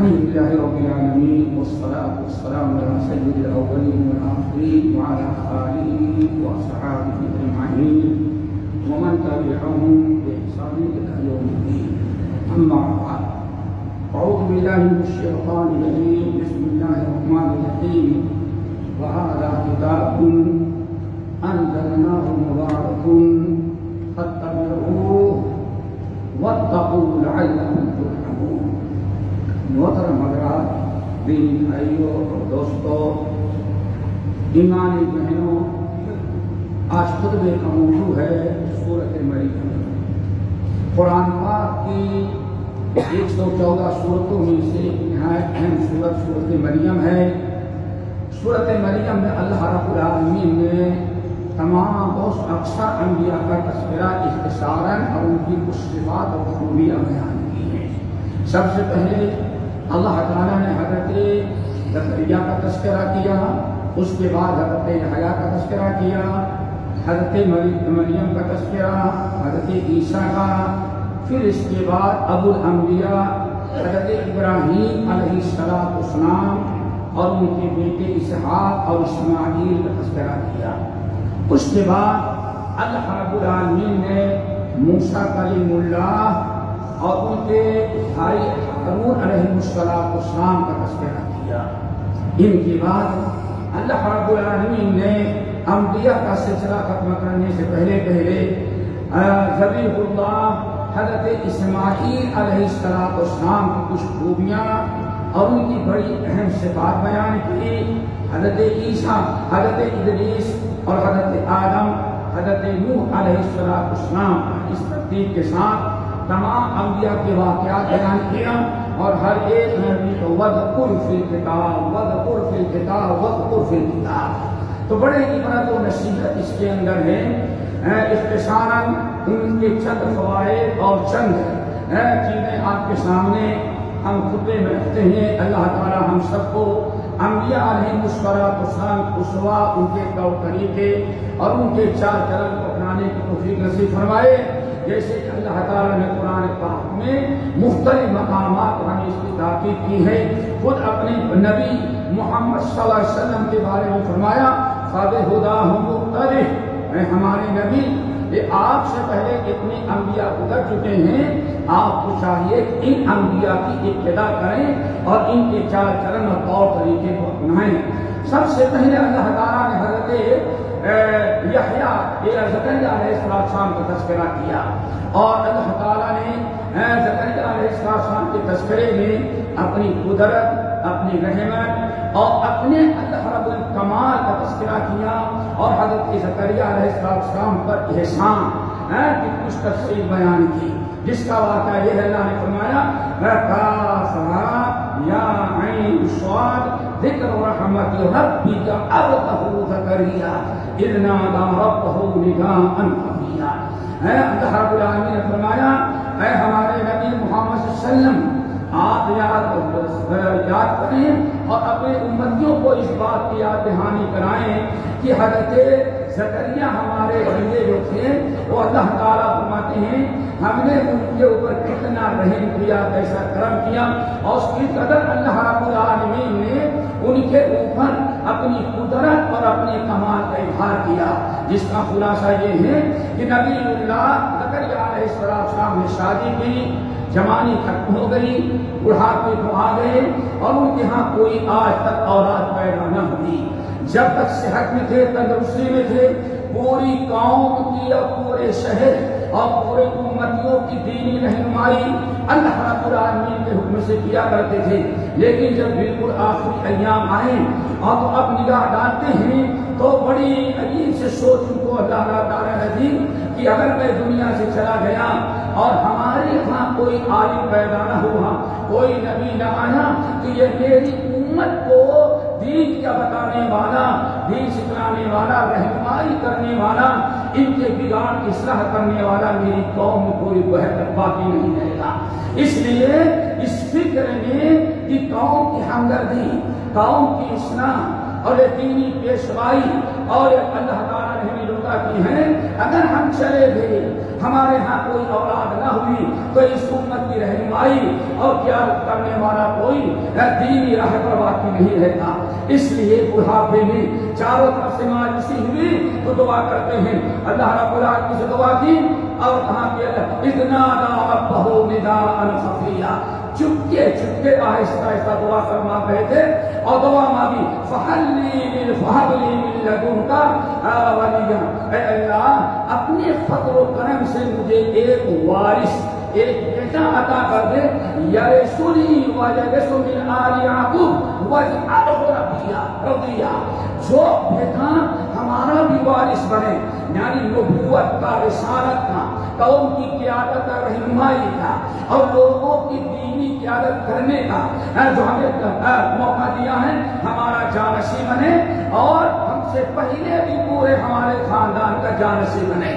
الحمد لله رب العالمين والصلاة والسلام على سيد الأولين والآخرين وعلى آله وأصحابه أجمعين ومن تبعهم بإحسان إلى يوم الدين. أما بعد، أعوذ بالله من الشيطان الرجيم. بسم الله الرحمن الرحيم. وهذا كتاب أنزلناه مبارك فاتبعوه واتقوا لعلكم ترحمون. محترم حضرات، دینی بھائیوں اور دوستوں، ایمانی بہنوں، آج خطبے کا موضوع ہے سورۃ مریم۔ قرآن پاک کی 114 سورتوں میں سے نہایت اہم سورت سورۃ مریم ہے۔ سورۃ مریم میں اللہ رب العالمین نے تمام بہت اکثر انبیاء کا تذکرہ اختصاراً اور ان کی کچھ صفات اور خوبیاں بیان کی ہیں۔ سب سے پہلے اللہ تعالیٰ نے حضرت زکریا کا تذکرہ کیا، اس کے بعد حضرت یحییٰ کا تذکرہ کیا، حضرت مریم کا تذکرہ، حضرت عیسیٰ کا، پھر اس کے بعد ابو الانبیاء حضرت ابراہیم علیہ السلام اور ان کے بیٹے اسحاق اور اسماعیل کا تذکرہ کیا۔ اس کے بعد اللہ رب العالمین نے موسیٰ کلیم اللہ اور ان کے بھائی ہارون علیہ السلام کا تذکرہ کیا۔ ان کے بعد اللہ رب العالمین نے انبیاء کا سلسلہ ختم کرنے سے پہلے ذبیح اللہ حضرت اسماعیل علیہ السلام کی کچھ خوبیاں اور ان کی بڑی اہم صفات بیان کی۔ حضرت عیسیٰ، حضرت ادریس اور حضرت آدم، حضرت نوح علیہ السلام اس ترتیب کے ساتھ تمام انبیاء کے واقعات بیان کیا اور ہر ایک نبی کو وَذْكُرْ فِي الْكِتَابِ وَذْكُرْ فِي الْكِتَابِ وَذْكُرْ فِي الْكِتَابِ۔ تو بڑے عبرت و نصیحت اس کے اندر ہے۔ اختصاراً ان کے چند فوائد اور چند چیزیں آپ کے سامنے ہم خطبے میں رکھتے ہیں۔ اللہ تعالی ہم سب کو انبیاء علیہ السلام اسوہ، ان کے طور طریقے اور ان کے چال چلن کو اپنانے کی توفیق نصیب فرمائے۔ جیسے کہ اللہ تعالیٰ نے قرآن پاک میں مختلف مقامات پر ہمیں اس کی تاکید کی ہے۔ خود اپنے نبی محمد صلی اللہ علیہ وسلم کے بارے میں فرمایا فَبِهُدَاهُ مُقْتَدِهْ، اے ہمارے نبی، یہ آپ سے پہلے کتنے انبیاء گزر چکے ہیں، آپ کو چاہیے کہ ان انبیاء کی ابتدا کریں اور ان کے چال چلن اور طور طریقے کو اپنائیں۔ سب سے پہلے اللہ تعالیٰ نے حضرت یحییٰ زکریا علیہ السلام کا تذکرہ کیا اور اللہ تعالیٰ نے زکریا علیہ السلام کے تذکرے میں اپنی قدرت، اپنی رحمت اور اپنے اللہ رب الکمال کا تذکرہ کیا اور حضرت زکریا علیہ السلام پر احسان کی کچھ تفصیل بیان کی، جس کا واقعہ یہ ہے اللہ نے فرمایا کافہا یا عین صاد ذکر رحمت ربک عبدہ زکریا اذ نادى ربہ نداء خفیا۔ اللہ رب العالمین نے فرمایا اے ہمارے نبی محمد صلی اللہ علیہ وسلم، آپ یاد کریں اور اپنے امتیوں کو اس بات کی یاد دہانی کرائیں کہ حضرت زکریا ہمارے بندے جو تھے وہ اللہ تعالیٰ فرماتے ہیں ہم نے ان کے اوپر کتنا رحم کیا، کیسا کرم کیا اور اس کی قدر اللہ رب العالمین نے ان کے اوپر اپنی قدرت اور اپنے کمال کا اظہار کیا، جس کا خلاصہ یہ ہے کہ نبی اللہ زکریا علیہ السلام نے شادی کی، جوانی ختم ہو گئی، بڑھاپے کو آ گئے اور ان کے ہاں کوئی آج تک اولاد پیدا نہ ہوئی۔ جب تک صحت میں تھے، تندرستی میں تھے، پوری قوم کی اور پورے شہر اور پورے امتیوں کی دینی رہنمائی اللہ رب العالمین کے حکم سے کیا کرتے تھے، لیکن جب بالکل آخری ایام آئے اور اب نگاہ ڈالتے ہیں تو بڑی عجیب سے سوچ ان کو اللہ تعالیٰ نے دی کہ اگر میں دنیا سے چلا گیا اور ہمارے یہاں کوئی عالم پیدا نہ ہوا، کوئی نبی نہ آیا، تو یہ میری امت کو دین کا بتانے والا، دین سکھلانے والا، رہنمائی کرنے والا، ان کے بگاڑ کی اصلاح کرنے والا میری قوم میں کوئی باقی نہیں رہے گا۔ اس لیے اس فکر میں کہ قوم کی ہمدردی، قوم کی اصلاح اور دینی پیشوائی اور اللہ تعالیٰ نے ہمیں وعدہ کی ہیں اگر ہم چلے گئے ہمارے ہاں کوئی اولاد نہ ہوئی تو اس امت کی رہنمائی اور قیادت کرنے والا کوئی دینی راہ پر باقی نہیں رہتا. اس لیے بڑھاپے میں چاروں طرف سے مایوسی ہوئی تو دعا کرتے ہیں. اللہ رب العالمین سے دعا کی اور کہا کہ اذ نادى ربه نداء خفيا، چپکے چپکے آہستہ آہستہ دعا فرما رہے تھے اور دعا مانگی فَهَبْ لِي مِن لَّدُنكَ وَلِيًّا، اے اللہ اپنے فضل و کرم سے مجھے ایک وارث، ایک بیٹا عطا کر دے. یرثنی ویرث من آل یعقوب واجعلہ رضیہ، جو بیٹا ہمارا بھی وارث بنے، یعنی نبوت کا، رسالت کا، قوم کی قیادت اور رہنمائی کا اور لوگوں کی دینی قیادت کرنے کا جو ہمیں موقع دیا ہے، ہمارا جانشین بنے اور ہم سے پہلے بھی پورے ہمارے خاندان کا جانشین بنے.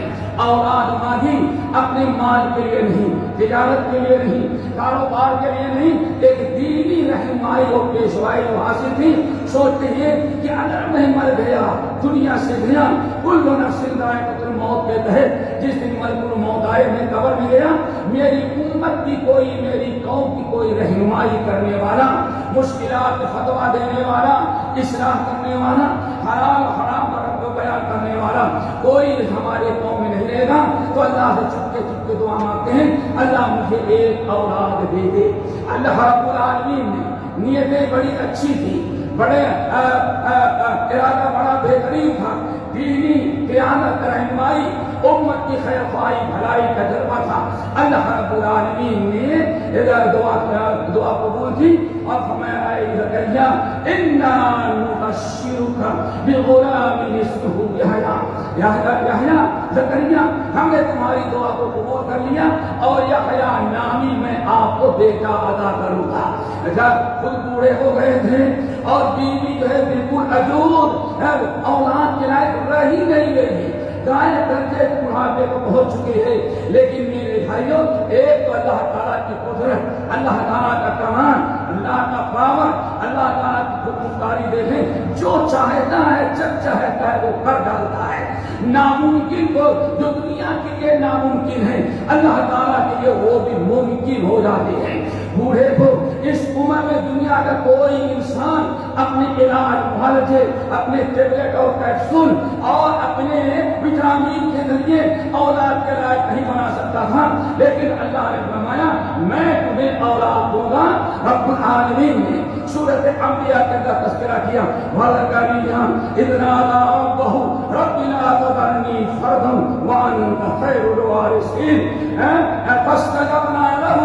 اولاد مانگی اپنے مال کے لیے نہیں، تجارت کے لیے نہیں، کاروبار کے لیے نہیں، ایک دینی رہنمائی اور پیشوائی جو حاصل تھی. سوچتے ہیں کہ اگر میں مر گیا، دنیا سے گیا، کل نفس ذائقۃ الموت کے تحت جس دن ملک الموت آئے میں قبر میں گیا، میری امت کی کوئی، میری قوم کی کوئی رہنمائی کرنے والا، مشکلات کا فتویٰ دینے والا، اصلاح کرنے والا، حلال حرام کو بیان کرنے والا کوئی ہمارے قوم میں نہیں رہے گا. تو اللہ سے چپکے چپکے دعا مانگتے ہیں اللہ مجھے ایک اولاد دے دے. اللہ رب العالمین نے نیتیں بڑی اچھی تھی، بڑے ارادہ بڑا بہترین تھا، دینی قیادت رہنمائی، امت کی خیر خواہی بھلائی کا جذبہ تھا. اللہ رب العالمین نے دعا قبول کی اور فرمایا اے زکریا انا نبشرک بغلام اسمہ یحییٰ، زکریا ہم نے تمہاری دعا کو قبول کر لیا اور یحییٰ نامی میں آپ کو بیٹا عطا کروں گا. جب خود بوڑھے ہو گئے تھے اور بیوی جو ہے بالکل عجوز، اولاد کے لائق رہ ہی نہیں گئی، دائیں درجے بڑھاپے کو پہنچ چکے ہیں. لیکن میرے بھائیوں، ایک تو اللہ تعالیٰ کی قدرت، اللہ تعالیٰ کا کمال، اللہ کا پاور، اللہ تعالیٰ کی خودمختاری دیکھیں، جو چاہتا ہے جب چاہتا ہے وہ کر ڈالتا ہے. ناممکن کو جو دنیا کے لیے ناممکن ہے اللہ تعالیٰ کے لیے وہ بھی ممکن ہو جاتے ہیں. بوڑھے کو اس عمر میں دنیا کا کوئی انسان اپنے علاج معالجے، اپنے ٹیبلٹ اور کیپسول اور اپنے وٹامن کے ذریعے اولاد کے لائق نہیں بنا سکتا تھا، لیکن اللہ نے فرمایا میں تمہیں اولاد دوں گا. رب العالمین نے سورۃ انبیاء کے اندر تذکرہ کیا وَزَكَرِيَّا إِذْ نَادَىٰ رَبَّهُ رَبِّ لَا تَذَرْنِي فَرْدًا وَأَنتَ خَيْرُ الْوَارِثِينَ فَاسْتَجَبْنَا لَهُ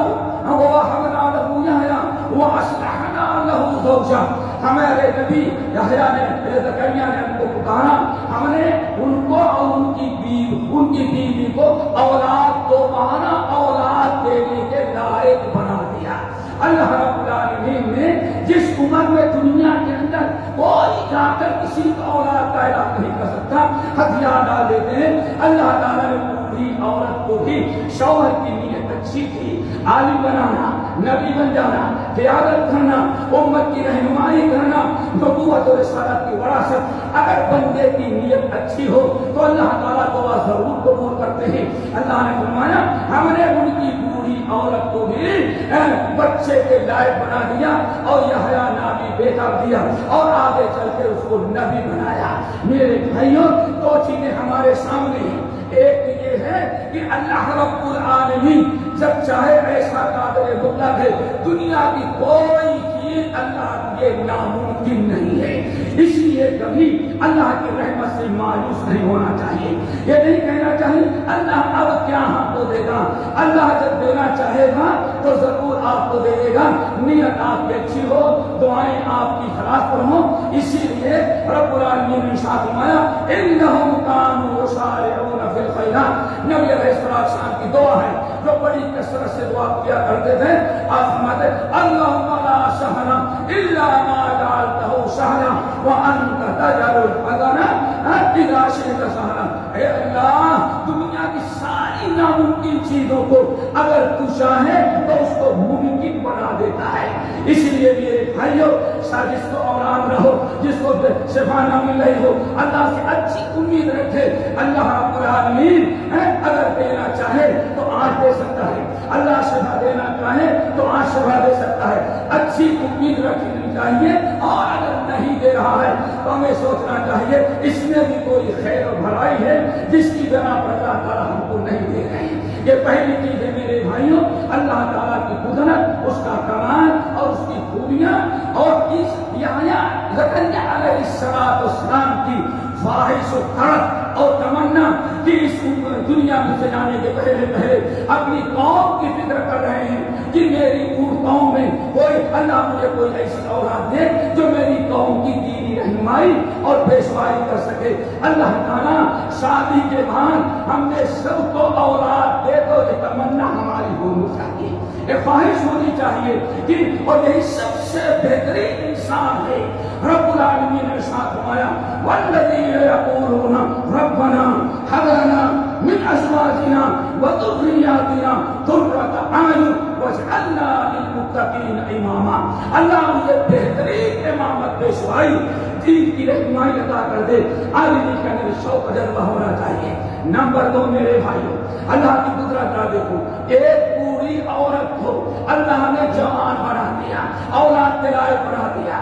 وَوَهَبْنَا لَهُ يَحْيَىٰ وَأَصْلَحْنَا لَهُ زَوْجَهُ. ہمارے نبی یحییٰ نے، زکریا نے ہم کو پکارا، ہم نے ان کو اور ان کی بیوی کو اولاد دوبارہ اولاد دینے کے لائق بنا دیا. اللہ رب العالمین نے جس عمر میں دنیا کے اندر کوئی جا کر کسی کو اولاد کا اعلان نہیں کر سکتا، ہتھیار ڈال دیتے ہیں، اللہ تعالیٰ نے پوری عورت کو بھی، شوہر کی نیت اچھی تھی، عالم بنانا، نبی بن جانا، قیادت کرنا، امت کی رہنمائی کرنا، نبوت اور رسالت کی وراثت. اگر بندے کی نیت اچھی ہو تو اللہ تعالیٰ دعا ضرور قبول کرتے ہیں. اللہ نے فرمایا ہم نے ان کی بوڑھی عورت کو بھی بچے کے لائق بنا دیا اور یحییٰ نامی بیٹا دیا اور آگے چل کے اس کو نبی بنایا. میرے بھائیوں، دو چیزیں ہمارے سامنے ہیں. ایک یہ ہے کہ اللہ رب العالمین جب چاہے ایسا قادر مطلق ہے، دنیا کی کوئی چیز اللہ کے ناممکن نہیں ہے. اس لیے کبھی اللہ کی رحمت سے مایوس نہیں ہونا چاہیے. یہ نہیں کہنا چاہیے اللہ اب کیا ہم کو دے گا. اللہ جب دینا چاہے گا تو ضرور آپ کو دے دے گا. نیت آپ کی اچھی ہو، دعائیں آپ کی خلاص پر ہوں. اسی لیے رب العالمین نے ارشاد فرمایا انہم کانوا یسارعون فی الخیرات. نبی علیہ السلام کی دعا ہے جو بڑی کثرت سے دعا کیا کرتے تھے. آپ فرماتے اللہم لا سہل الا ما جعلتہ سہلا وانت تجعل الحزن اذا شئت سہلا. اے اللہ، دنیا کی ساری ناممکن چیزوں کو اگر تو چاہے تو اس کو ممکن بنا دیتا ہے. اس لیے میرے بھائیوں، جس کو اولاد رہو، جس کو شفا نہ مل رہی ہو، اللہ سے اچھی امید رکھے. اللہ رب العالمین اگر دینا چاہے تو آج دے سکتا ہے، اللہ شفا دینا چاہے تو آج شفا دے سکتا ہے. اچھی امید رکھنی چاہیے، اور اگر نہیں دے رہا ہے تو ہمیں سوچنا چاہیے اس میں بھی کوئی خیر و بھلائی ہے جس کی بنا پر اللہ تعالیٰ ہم کو نہیں دے رہے ہیں. یہ پہلی چیز ہے میرے بھائیوں، اللہ تعالیٰ کی قدرت، اس کا کمال اور اس کی خوبیاں، اور اس زکریا علیہ السلام کی خواہش و طلب اور تمنا کہ اس دنیا میں سے جانے کے پہلے اپنی قوم کی فکر کر رہے ہیں کہ میری قوم میں کوئی اللہ مجھے کوئی ایسی اولاد دے جو میری قوم کی دینی رہنمائی اور پیشوائی کر سکے. اللہ تعالیٰ شادی کے بعد ہم نے سب کو اولاد دے تو یہ تمنا ہماری ہونی چاہیے، یہ خواہش ہونی چاہیے کہ، اور یہی سب سے بہترین انسان ہے. رب العالمین نے ارشاد فرمایا والذین یقولون ربنا هب لنا من ازواجنا وذریاتنا قرۃ اعین واجعلنا للمتقین اماما. اللہ مجھے بہترین امامت پیشوائی، دین کی رہنمائی عطا کر دے. عالمی کا میرے شوق جذبہ ہونا چاہیے. نمبر 2 میرے بھائیوں، اللہ کی قدرت کا دیکھو، ایک پوری عورت کو اللہ نے جوان بنا دیا، اولاد دلائے بنا دیا.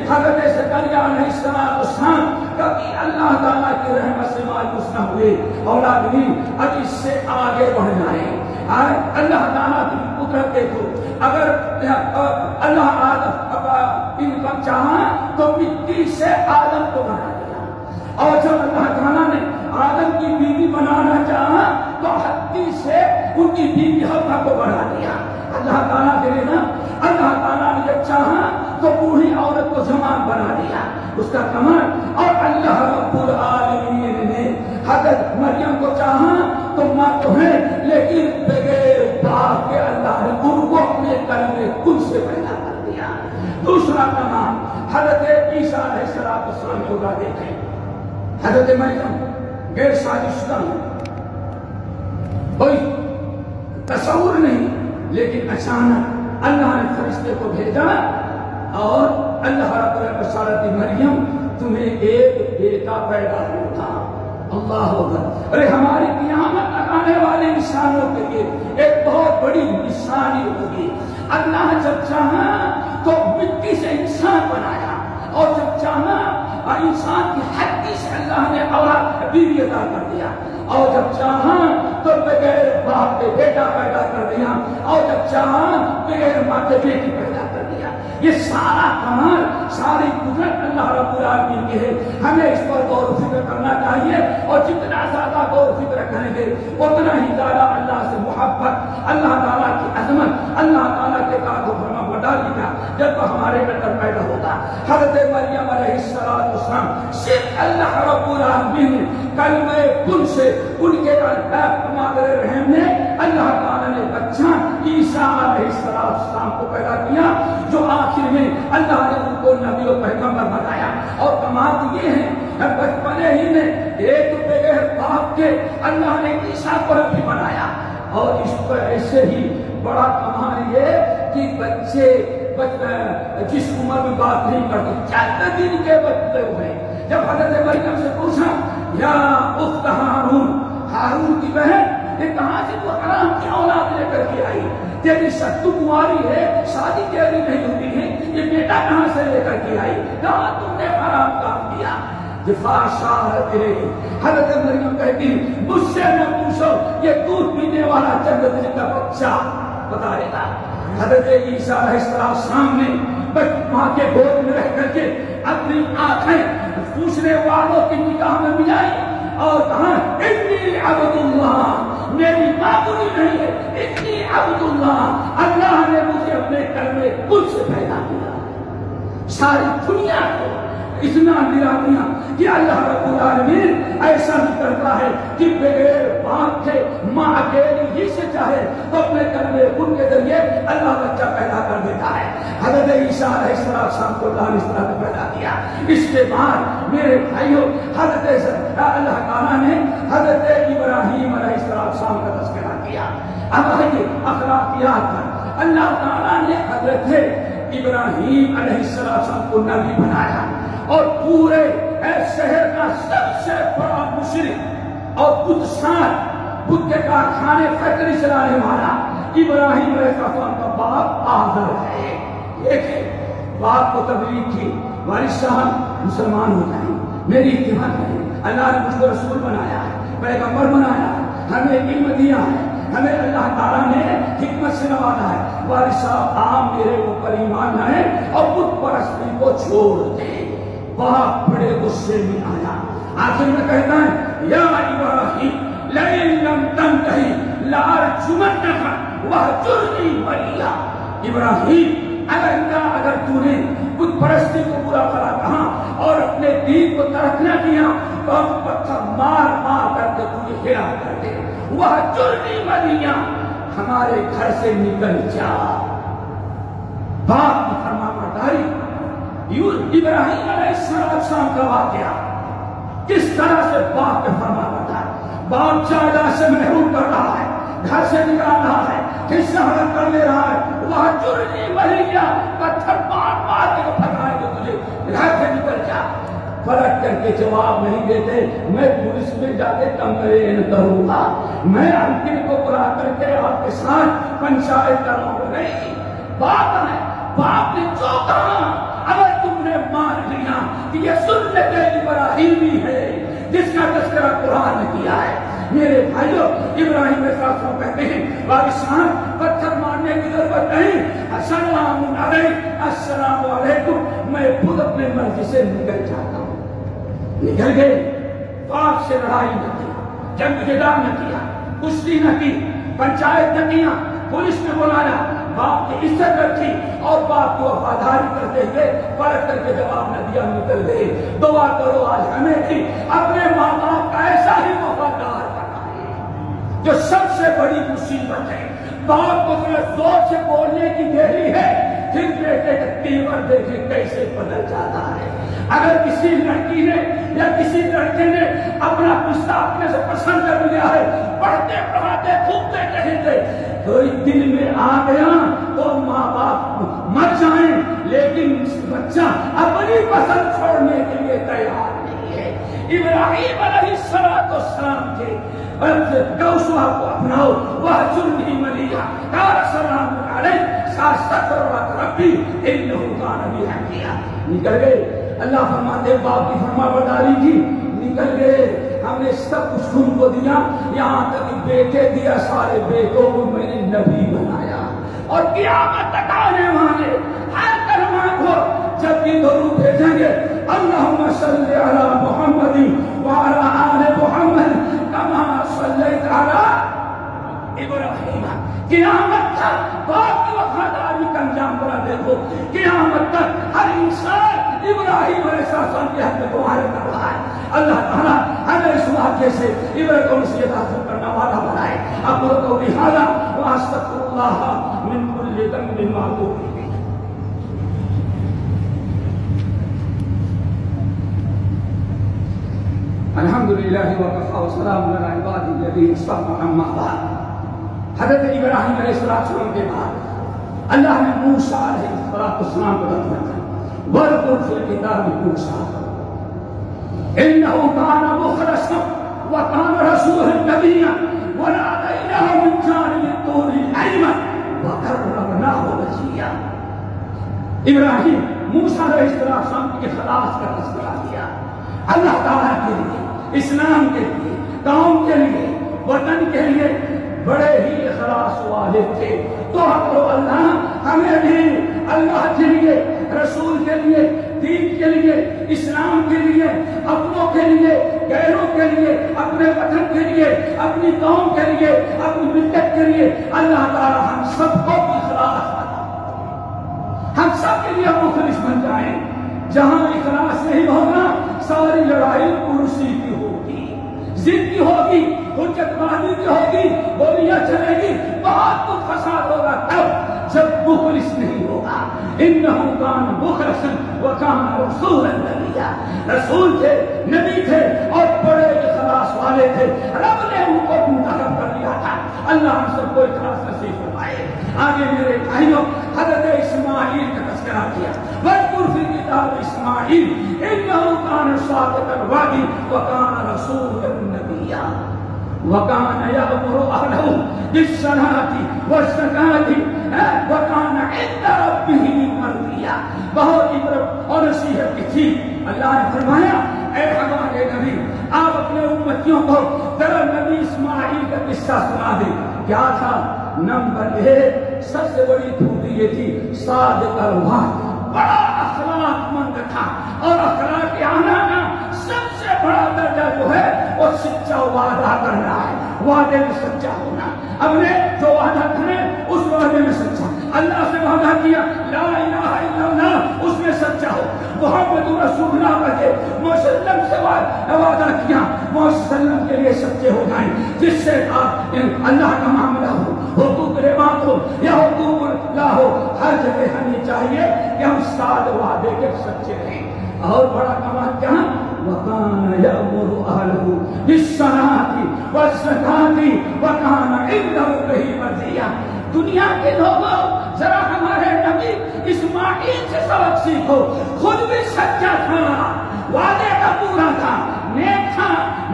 حضرت زکریا علیہ السلام کبھی اللہ تعالیٰ کی رحمت سے مایوس نہ ہوئے، اولاد بھی اب اس سے آگے بڑھ جائیں. اللہ تعالیٰ کی قدرت دیکھو، اگر اللہ ان کا چاہا تو مٹی سے آدم کو بنا دیا، اور جب اللہ تعالیٰ نے آدم کی بیوی بنانا چاہا تو ہتی سے ان کی بیوی حوا کو بنا دیا. اللہ تعالیٰ کے لیے نا، اللہ تعالیٰ نے جب چاہا تو بوڑھی عورت کو جوان بنا دیا، اس کا کمال. اور اللہ رب العالمین نے حضرت مریم کو چاہا تو ماں تو ہے لیکن بغیر باپ کے اللہ نے ان کو اپنے کلمے خود سے پیدا کر دیا. دوسرا کمال حضرت عیسیٰ علیہ السلام کو دیکھیں. حضرت مریم غیر شادیشدہ کوئی تصور نہیں، لیکن اچانک اللہ نے فرشتے کو بھیجا اور اللہ رب العالمین مریم تمہیں ایک بیٹا پیدا ہوگا. اللہ اکبر. ارے ہماری قیامت آنے والے انسانوں کے لیے ایک بہت بڑی نشانی ہوگی. اللہ جب چاہا تو مٹی سے انسان بنایا، اور جب چاہا انسان کی ہڈی سے اللہ نے اولاد بیوی عطا کر دیا، اور جب چاہا تو بغیر باپ کے بیٹا پیدا کر دیا، اور جب چاہا بغیر ماں کے بیٹی پیدا کر دیا. یہ سارا کمال، ساری قدرت اللہ رب العالمین کی ہے. ہمیں اس پر غور و فکر کرنا چاہیے، اور جتنا زیادہ غور و فکر کریں گے اتنا ہی زیادہ اللہ سے محبت، اللہ تعالیٰ کی عظمت، اللہ تعالیٰ کے کار و فرما برداری کا جذبہ ہمارے اندر پیدا ہوگا. حضرت مریم علیہ السلام صرف اللہ رب العالمین نے کلمہ کن سے ان کے مادر رحم نے اللہ تعالیٰ نے بچہ عیسیٰ علیہ السلام کو پیدا کیا، جو آخر میں اللہ نے ان کو نبی و پیغمبر بنایا. اور کمال یہ ہے بچپنے ہی میں ایک بغیر باپ کے اللہ نے عیسیٰ کو بھی بنایا. اور اس پر ایسے ہی بڑا کمال یہ کہ بچے جس عمر میں بات نہیں کرتے 4 دن کے بچے ہوئے. جب حضرت مریم سے پوچھا یا اخت ہارون، ہارون کی بہن، یہ کہاں سے تو حرام کی اولاد لے کر کے آئی؟ تیری شکل کماری ہے، شادی تیری نہیں ہوتی ہے، یہ بیٹا کہاں سے لے کر کے آئی؟ کہاں تم نے حرام کام کیا؟ حضرت مریم کہتی مجھ سے نہ پوچھو، یہ دودھ پینے والا چند دن کا بچہ بتا رہا. حضرت عیسیٰ علیہ السلام نے ماں کے گود میں رہ کر کے اپنی آنکھیں پوچھنے والوں کی نگاہ میں ملائی اور کہا انی عبد اللہ، میری معمولی نہیں ہے، انی عبد اللہ، اللہ نے مجھے اپنے کلمے خود سے پیدا کیا. ساری دنیا کو اتنا دلا دیا کہ اللہ رب العالمین ایسا بھی کرتا ہے کہ بغیر باپ کے ماں اکیلی ہی سے چاہے تو اپنے کلمے ان کے ذریعے اللہ بچہ پیدا کر دیتا ہے. حضرت عیسیٰ علیہ السلام کو اللہ نے اس طرح سے پیدا کیا. اس کے بعد میرے بھائیوں حضرت اللہ تعالیٰ نے حضرت ابراہیم علیہ السلام کا اب آئیے اخلاقیات پر۔ اللہ تعالیٰ نے حضرت ابراہیم علیہ السلام کو نبی بنایا اور پورے شہر کا سب سے بڑا مشرک اور بت سان، بت کے کارخانے فیکٹری چلانے والا ابراہیم علیہ السلام کا باپ آزر ہے۔ دیکھیں باپ کو تبلیغ کی، والد صاحب مسلمان ہو جائیں، میری اتباع کریں، اللہ نے مجھ کو رسول بنایا ہے، پیغمبر بنایا ہے، ہمیں علم دیا ہے، ہمیں اللہ تعالیٰ نے حکمت سے نوازا ہے، والد صاحب آپ میرے اوپر ایمان لائیں اور بت پرستی کو چھوڑ دیں۔ باپ بڑے غصے میں آیا، آخر میں کہتا ہے یا ابراہیم لئن لم تنتہی لارجمنک وہجرنی ملیا۔ ابراہیم اگر تو نے بت پرستی کو برا بھلا کہا اور اپنے دین کو ترک نہ کیا تو ہم پتھر مار مار کر کے تجھے ہلا کر دے، وہجرنی ملیا، ہمارے گھر سے نکل جا۔ باپ کی فرما برداری، ابراہیم علیہ السلام کا واقعہ کس طرح سے باپ کے فرما بردار، باپ جائیداد سے محروم کر رہا ہے، گھر سے نکال رہا ہے، حصہ حلق کر لے رہا ہے، وہاں جرنی ملیا، پتھر مار مار کے پھٹائیں گے تجھے، گھر سے نکل جا۔ پلٹ کر کے جواب نہیں دیتے، میں پولیس میں جا کے کمپلین کروں گا، میں انکل کو بلا کر کے آپ کے ساتھ پنچایت کروں گا۔ نہیں، باپ نے جو کہا، اگر تم نے مان لیا کہ یہ سنت ابراہیمی ہے جس کا تذکرہ قرآن نے کیا ہے، میرے بھائیوں ابراہیم علیہ السلام کہتے ہیں والد صاحب پتھر مارنے کی ضرورت نہیں، السلام السلام علیکم، میں خود اپنے مرضی سے نکل جاتا ہوں۔ نکل گئے، باپ سے لڑائی نہ کی، جنگ جدال نہ کیا، کشتی نہ کی، پنچایت نہ کیا، پولیس نے بلایا، باپ کی عزت رکھی اور باپ کو وفاداری کرتے ہوئے پلٹ کر کے جواب نہ دیا، نکل گئے۔ دعا کرو آج ہمیں بھی اپنے ماں باپ کا ایسا ہی وفادار بنا ہے۔ جو سب سے بڑی مصیبت ہے، باپ کو اپنے زور سے بولنے کی دیری ہے، پھر بیٹے کا تیور دیکھیں کیسے بدل جاتا ہے۔ اگر کسی لڑکی نے یا کسی لڑکے نے اپنا پشتہ اپنے سے پسند کر لیا ہے، پڑھتے پڑھاتے گھومتے ٹہلتے کوئی دل میں آ گیا تو ماں باپ مر جائیں، لیکن بچہ اپنی پسند چھوڑنے کے لیے تیار نہیں ہے۔ ابراہیم علیہ السلام کے اسوہ کو اپناؤ، وہجرنی ملیا، قال سلام علیک ساستغفر لک ربی انہ کان بی حفیظ۔ نکل گئے، اللہ فرماتے باپ کی فرما برداری کی، نکل گئے، ہم نے سب کچھ تم کو دیا، یہاں تک بیٹے دیا، سارے بیٹوں کو میں نے نبی بنایا، اور قیامت تک آنے والے ہر کلمہ کو جب بھی درود بھیجیں گے اللہم صلی علی محمد وعلی آل محمد کما صلیت علی ابراہیم۔ قیامت تک باپ کی وفاداری کا انجام بنا دیکھو، قیامت تک ہر انسان ابراہیم علیہ السلام کے حق میں دعائیں کر رہا ہے۔ اللہ تعالیٰ ہمیں اس واقعے سے عبرت و نصیحت حاصل کرنا والا بنائے۔ اقول قولی ھذا واستغفر اللہ من کل ذنب واتوب الیہ۔ الحمدللہ وکفی وسلام علی عبادہ الذین اصطفی اما بعد۔ حضرت ابراہیم علیہ السلام کے بعد اللہ نے موسیٰ علیہ السلام کو دعوت دی، وَاذْكُرْ فِي الْكِتَابِ مُوسَىٰ إِنَّهُ كَانَ مُخْلَصًا وَكَانَ رَسُولًا نَبِيًّا وَنَادَيْنَاهُ مِنْ جَانِبِ الطُّورِ الْأَيْمَنِ وَقَرَّبْنَاهُ نَجِيًّا۔ ابراہیم موسیٰ علیہ السلام کی اخلاص کا تذکرہ کیا، اللہ تعالیٰ کے لیے، اسلام کے لیے، قوم کے لیے، وطن کے لیے بڑے ہی اخلاص والے تھے۔ تو اللہ ہمیں بھی اللہ کے لیے، رسول کے لیے، دین کے لیے، اسلام کے لیے، اپنوں کے لیے، غیروں کے لیے، اپنے وطن کے لیے، اپنی قوم کے لیے، اپنی ملت کے لیے اللہ تعالی ہم سب کو اخلاص عطا فرمائے، ہم سب کے لیے مخلص بن جائیں۔ جہاں اخلاص نہیں ہوگا ساری لڑائی کرسی کی ہوگی، ضد کی ہوگی، حجت مانی کی ہوگی، گولیاں چلے گی، بہت کچھ فساد ہوگا تب جب مخلص نہیں ہوگا۔ انہ کان مخلصا وکان رسولا نبیا، رسول تھے، نبی تھے اور بڑے اخلاص والے تھے۔ رب نے ان کو منتخب کر لیا تھا اللہ ہم سب کو اخلاص نصیب فرمائے۔ آگے میرے بھائیوں، حضرت اسماعیل کا تذکرہ کیا، واذکر فی الکتاب اسماعیل انہ کان صادق الوعد وکان رسولا نبیا وکان یأمر اہلہ بالصلاۃ والزکاۃ وکان عند ربہ مرضیا۔ بہت عبرت اور نصیحت کی تھی۔ اللہ نے فرمایا اے ہمارے نبی، آپ اپنے امتیوں کو ذرا نبی اسماعیل کا قصہ سنا دیں۔ کیا تھا؟ نمبر 1 سب سے بڑی خوبی یہ تھی صادق الوعد، بڑا اخلاق مند تھا، اور اخلاق آنا نا سب سے بڑا درجہ جو ہے وہ سچا وعدہ کرنا ہے، وعدے میں سچا ہونا۔ اب نے جو وعدہ کرے اس وعدے میں سچا، اللہ سے وعدہ کیا لا الہ الا اللہ، اس میں سچا ہو، محمد رسول اللہ کے وسلم سے وعدہ کیا، وسلم کے لیے سچے ہو جائیں، جس سے اللہ کا معاملہ ہو، حقوق رباط ہو یا حقوق اللہ ہو، ہر جگہ ہمیں چاہیے کہ ہم ساتھ وعدے کے سچے رہیں۔ اور بڑا کمال کیا؟ وَكَانَ يَأْمُرُ أَهْلَهُ بِالصَّلَاةِ وَالزَّكَاةِ وَكَانَ عِندَ رَبِّهِ مَرْضِيًّا۔ دنیا کے لوگوں ذرا ہمارے نبی اسماعیل سے سبق سیکھو، خود بھی سچا تھا، وعدے کا پورا تھا، نیک تھا،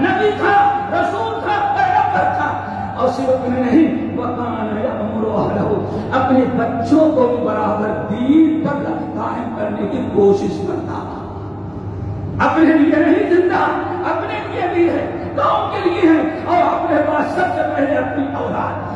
نبی تھا، رسول تھا، پیغمبر تھا، اور صرف میں نہیں وَكَانَ يَأْمُرُ أَهْلَهُ، اپنے بچوں کو بھی برابر دین پر قائم کرنے کی کوشش کرتا تھا۔ اپنے لیے نہیں زندہ، اپنے لیے بھی ہے، قوم کے لیے ہے، اور اپنے پاس سب سے پہلے اپنی اولاد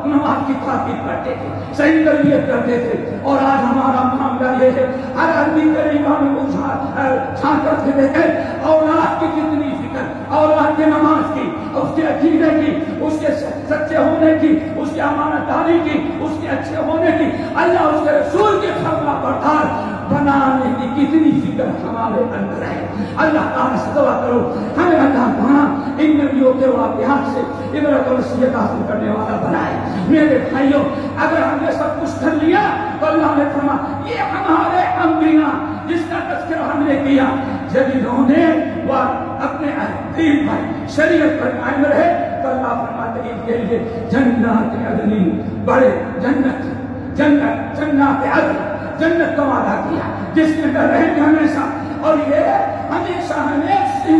نماز کی تاکید کرتے تھے، صحیح تربیت کرتے تھے۔ اور آج ہمارا معاملہ یہ ہے، ہر آدمی غریبوں میں چھانٹ کے دیکھے اولاد کی کتنی فکر، اولاد کی نماز کی، اس کے عقیدے کی، اس کے سچے ہونے کی، اس کی امانت داری کی، اس کے اچھے ہونے کی، اللہ اس کے رسول کی فرما بردار بنانے کی کتنی فکر ہمارے اندر ہے۔ اللہ تعالیٰ سے دعا کرو ہمیں اللہ تعالیٰ ان نبیوں کے واقعات سے عبرت اور نصیحت حاصل کرنے والا بنائے۔ میرے بھائیوں، اگر ہم نے سب کچھ کر لیا تو اللہ نے فرمایا یہ ہمارے انبیاء جس کا تذکرہ ہم نے کیا، جب انہوں نے وہ اپنے دین پر شریعت پر قائم رہے تو اللہ فرماتے ہیں ان کے لیے جنات عدن، بڑے جنت عدن، جنت کا وعدہ کیا جس میں رہیں گے ہمیشہ، اور یہ ہمیشہ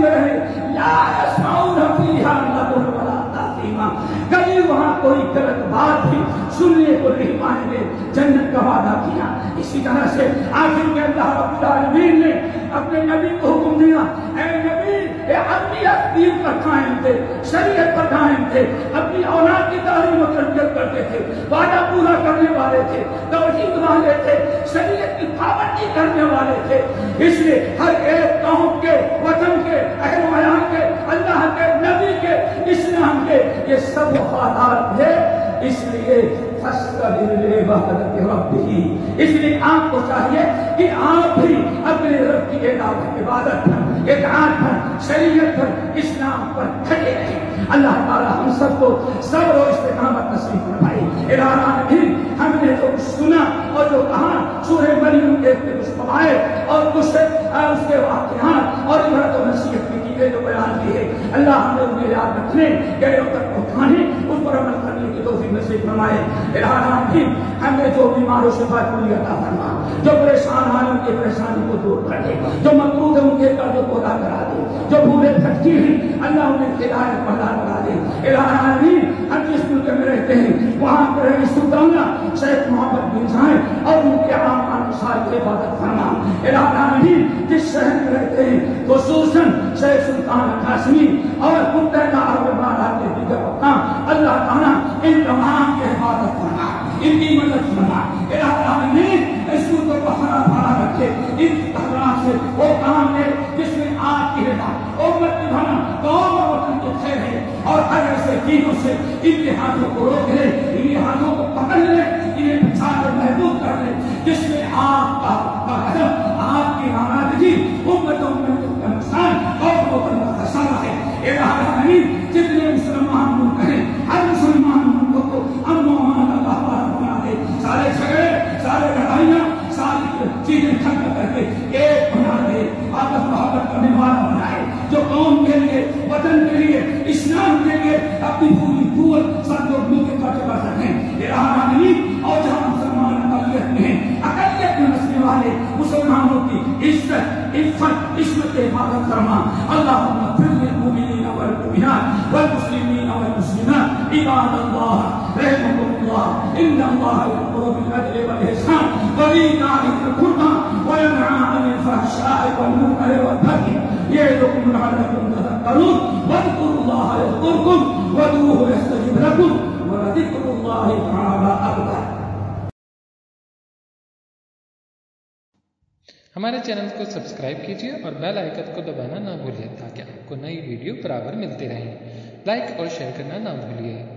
رہے، لا يسمعون فیہا لغوا ولا تأثیما، کبھی وہاں کوئی غلط بات بھی سننے کو نہیں پائیں گے، جنت کا وعدہ کیا۔ اسی طرح سے آخر میں اللہ رب العالمین نے اپنے نبی کو حکم دیا، اے نبی انبیاء دین پر قائم تھے، شریعت پر قائم تھے، اپنی اولاد کی تعلیم و تربیت کرتے تھے، وعدہ پورا کرنے والے تھے، توحید والے تھے، شریعت کی پابندی کرنے والے تھے، اس لیے ہر ایک قوم کے، وطن کے، اہل و عیال کے، اللہ کے، نبی کے، اسلام کے، یہ سب وفادار تھے۔ اس لیے فاستغفر لعبادت ربہ، اس لیے آپ کو چاہیے کہ آپ بھی اپنے رب کی عبادت پر، اطاعت پر، شریعت پر، اسلام پر ڈٹے رہیں۔ اللہ تعالی ہم سب کو صبر و استقامت نصیب فرمائے۔ الہی ہم نے جو سنا اور جو کہا سورہ مریم کے کچھ فوائد اور کچھ اس کے واقعات اور عبرت و نصیحت کی چیزیں جو بیان کی ہے، اللہ ہمیں انہیں یاد رکھنے، غیروں تک پہنچانے، اس پر عمل کرنے کی توفیق نصیب فرمائے۔ الہی ہمیں جو بیمار و شفا کلی عطا فرما، جو پریشان ہیں ان کی پریشانی کو دور کر دے، جو مقروض ہیں ان کے قرضوں کو ادا کرا دے، جو بھولے بھٹکے ہیں اللہ انہیں ہدایت پر لگا دے۔ الہی ہم جس ملک میں رہتے ہیں وہاں پر رئیس الدولہ شیخ محمد بن زاید اور ان کے عام انصار کی عبادت فرما۔ الہی جس شہر میں رہتے ہیں خصوصاً شیخ سلطان قاسمی اور متحدہ عرب امارات کے دیگر حکام، اللہ تعالیٰ ان تمام کی حفاظت فرما، ان کی مدد فرما۔ الہی اس ملک کو ہرا بھرا رکھے، ان حضرات سے وہ کام ہے جس میں آپ کی ہدایت، امت کی بھلا، قوم اور وطن کے خیر ہے، اور ہر ایسے چیزوں سے ان کے ہاتھوں کو روک لے، ان کے ہاتھوں کو پکڑ لے، انہیں بچا کر محفوظ کر لے، جس میں آپ کا غضب، آپ کی ناراضگی، امتوں میں کا نقصان اور وطن کا خسارہ ہے۔ الہی جتنے مسلمان ملک ہیں ہر مسلمان ملکوں کو امن و امان اللہ تعالیٰ بنا دے، سارے جھگڑے، سارے لڑائیاں، ساری چیزیں ختم کر کے ایک بنا دے، آپس محبت کرنے والا بنائے، جو قوم کے لیے، وطن کے لیے، اسلام کے لیے اپنی پوری قوت سب لوگ مل کے کاٹے بڑھ سکتے ہیں. یہ رہا نہیں. اور جہاں مسلمان اقلیت میں ہیں, اقلیت میں بسنے والے مسلمانوں کی عزت, عفت, عصمت کی حفاظت فرما. اللہم اغفر للمؤمنین والمؤمنات والمسلمین والمسلمات. عباد اللہ رحمكم اللہ, ان اللہ یأمر بالعدل والإحسان وإيتاء ذی القربى وینہی عن الفحشاء والمنکر والبغی یعظکم لعلکم تذکرون. واذکروا اللہ یذکرکم وادعوہ یستجب لکم ولذکر اللہ تعالی اکبر. ہمارے چینل کو سبسکرائب کیجیے اور بیل آئیکن کو دبانا نہ بھولیے تاکہ آپ کو نئی ویڈیو برابر ملتی رہیں. لائک اور شیئر کرنا نہ بھولیے.